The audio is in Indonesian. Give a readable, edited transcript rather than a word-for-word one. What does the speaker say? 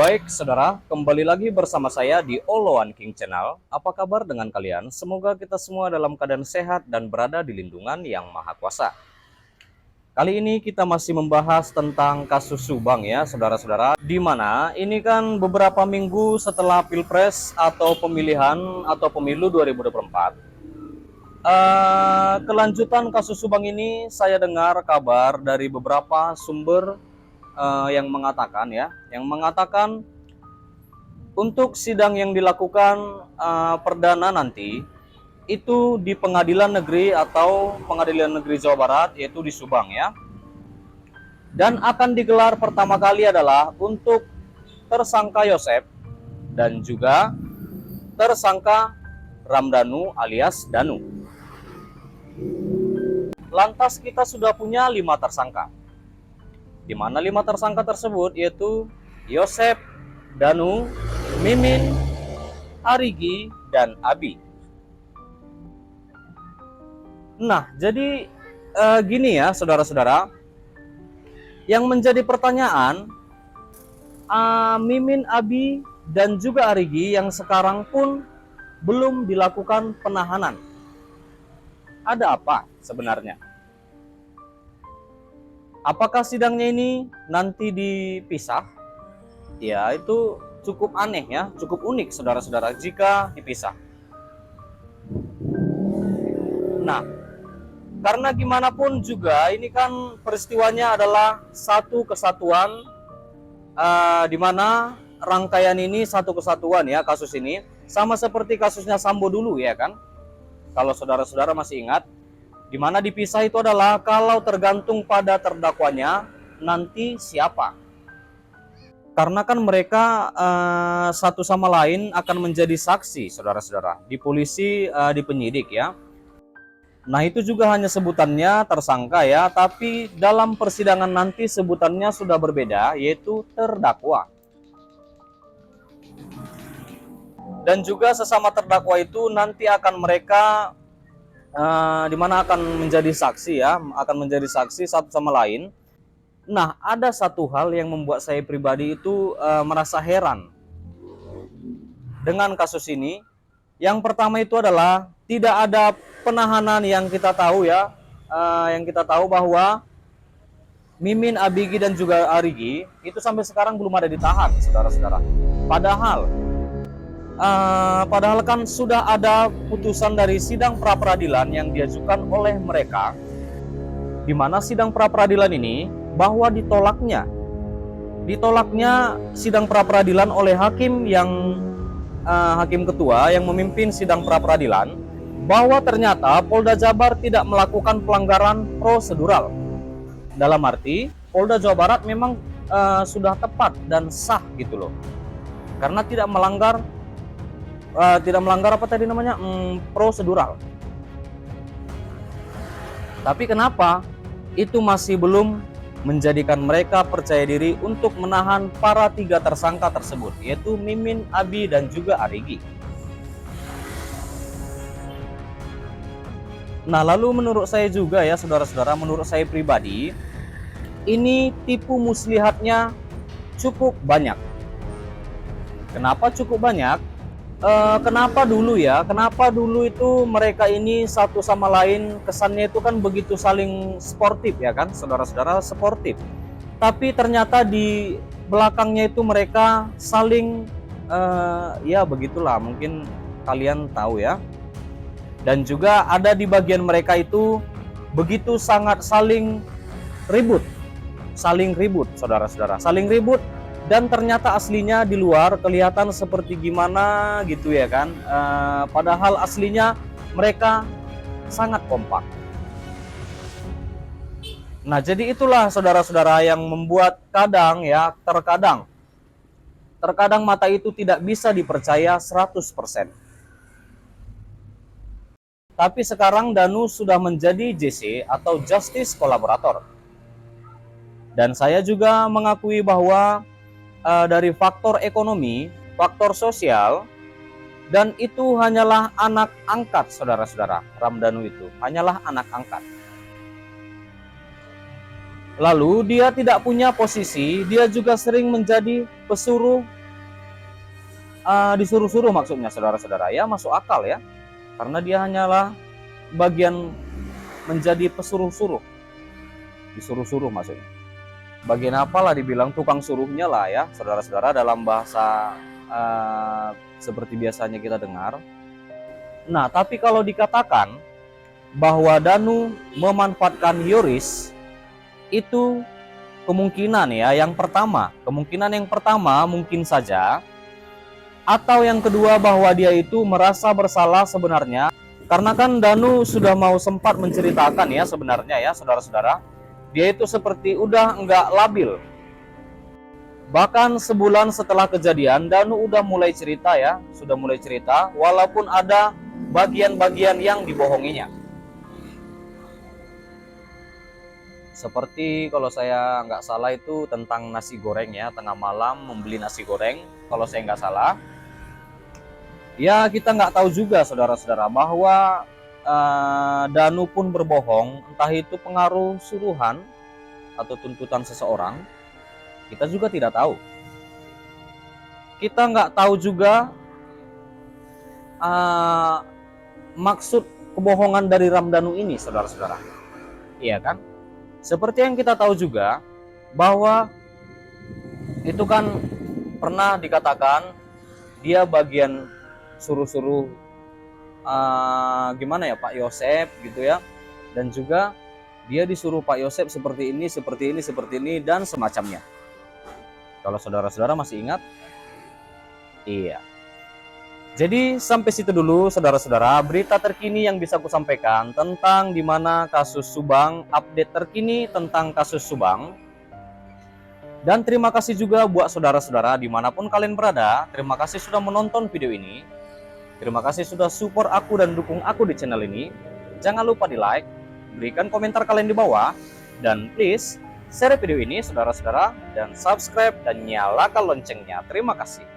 Baik, saudara, kembali lagi bersama saya di Oloan King Channel. Apa kabar dengan kalian? Semoga kita semua dalam keadaan sehat dan berada di lindungan Yang Maha Kuasa. Kali ini kita masih membahas tentang kasus Subang ya, saudara-saudara. Di mana ini kan beberapa minggu setelah Pilpres atau pemilihan atau pemilu 2024. Kelanjutan kasus Subang ini saya dengar kabar dari beberapa sumber yang mengatakan untuk sidang yang dilakukan perdana nanti itu di Pengadilan Negeri atau Pengadilan Negeri Jawa Barat, yaitu di Subang ya. Dan akan digelar pertama kali adalah untuk tersangka Yosep dan juga tersangka Ramdhanu alias Danu. Lantas kita sudah punya 5 tersangka. Di mana 5 tersangka tersebut yaitu Yosep, Danu, Mimin, Arigi, dan Abi. Nah, jadi gini ya saudara-saudara, yang menjadi pertanyaan, Mimin, Abi, dan juga Arigi yang sekarang pun belum dilakukan penahanan. Ada apa sebenarnya? Apakah sidangnya ini nanti dipisah? Ya, itu cukup aneh ya, cukup unik saudara-saudara jika dipisah. Nah, karena gimana pun juga ini kan peristiwanya adalah satu kesatuan, di mana rangkaian ini satu kesatuan ya, kasus ini sama seperti kasusnya Sambo dulu ya kan. Kalau saudara-saudara masih ingat, di mana dipisah itu adalah kalau tergantung pada terdakwanya nanti siapa. Karena kan mereka satu sama lain akan menjadi saksi saudara-saudara di polisi, di penyidik ya. Nah, itu juga hanya sebutannya tersangka ya, tapi dalam persidangan nanti sebutannya sudah berbeda, yaitu terdakwa. Dan juga sesama terdakwa itu nanti akan mereka di mana akan menjadi saksi ya, akan menjadi saksi satu sama lain. Nah, ada satu hal yang membuat saya pribadi itu merasa heran dengan kasus ini. Yang pertama itu adalah tidak ada penahanan yang kita tahu ya, yang kita tahu bahwa Mimin, Abigi, dan juga Arigi itu sampai sekarang belum ada ditahan, saudara-saudara. Padahal kan sudah ada putusan dari sidang pra-peradilan yang diajukan oleh mereka, di mana sidang pra-peradilan ini bahwa ditolaknya sidang pra-peradilan oleh hakim yang hakim ketua yang memimpin sidang pra-peradilan, bahwa ternyata Polda Jabar tidak melakukan pelanggaran prosedural. Dalam arti Polda Jawa Barat memang sudah tepat dan sah gitu loh, karena tidak melanggar apa tadi namanya, prosedural. Tapi kenapa itu masih belum menjadikan mereka percaya diri untuk menahan para 3 tersangka tersebut, yaitu Mimin, Abi, dan juga Arigi. Nah, lalu menurut saya juga ya saudara-saudara, menurut saya pribadi, ini tipu muslihatnya cukup banyak. Kenapa cukup banyak? Kenapa dulu itu mereka ini satu sama lain kesannya itu kan begitu saling sportif ya kan, saudara-saudara, sportif. Tapi ternyata di belakangnya itu mereka saling ya begitulah, mungkin kalian tahu ya. Dan juga ada di bagian mereka itu begitu sangat saling ribut, saudara-saudara, saling ribut. Dan ternyata aslinya di luar kelihatan seperti gimana gitu ya kan. Padahal aslinya mereka sangat kompak. Nah, jadi itulah saudara-saudara yang membuat terkadang mata itu tidak bisa dipercaya 100%. Tapi sekarang Danu sudah menjadi JC atau Justice Collaborator. Dan saya juga mengakui bahwa dari faktor ekonomi, faktor sosial, dan itu hanyalah anak angkat saudara-saudara. Ramdhanu itu hanyalah anak angkat. Lalu dia tidak punya posisi, dia juga sering menjadi pesuruh disuruh-suruh maksudnya saudara-saudara, ya masuk akal ya, karena dia hanyalah bagian menjadi pesuruh-suruh, disuruh-suruh maksudnya. Bagian apalah dibilang tukang suruhnya lah ya saudara-saudara, dalam bahasa seperti biasanya kita dengar. Nah, tapi kalau dikatakan bahwa Danu memanfaatkan Yoris, itu kemungkinan ya, kemungkinan yang pertama mungkin saja, atau yang kedua bahwa dia itu merasa bersalah sebenarnya, karena kan Danu sudah mau sempat menceritakan ya sebenarnya ya saudara-saudara, dia itu seperti udah enggak labil. Bahkan sebulan setelah kejadian, Danu udah mulai cerita ya, sudah mulai cerita, walaupun ada bagian-bagian yang dibohonginya. Seperti kalau saya nggak salah itu tentang nasi goreng ya, tengah malam membeli nasi goreng, kalau saya nggak salah. Ya kita nggak tahu juga saudara-saudara bahwa Danu pun berbohong, entah itu pengaruh suruhan atau tuntutan seseorang, kita juga tidak tahu. Kita nggak tahu juga maksud kebohongan dari Ramdhanu ini saudara-saudara. Iya kan? Seperti yang kita tahu juga bahwa itu kan pernah dikatakan dia bagian suruh-suruh gimana ya Pak Yosef gitu ya, dan juga dia disuruh Pak Yosef seperti ini, seperti ini, seperti ini dan semacamnya. Kalau saudara-saudara masih ingat? Iya. Jadi sampai situ dulu saudara-saudara berita terkini yang bisa aku sampaikan tentang dimana kasus Subang, update terkini tentang kasus Subang. Dan terima kasih juga buat saudara-saudara dimanapun kalian berada. Terima kasih sudah menonton video ini. Terima kasih sudah support aku dan dukung aku di channel ini. Jangan lupa di like, berikan komentar kalian di bawah, dan please share video ini saudara-saudara, dan subscribe dan nyalakan loncengnya. Terima kasih.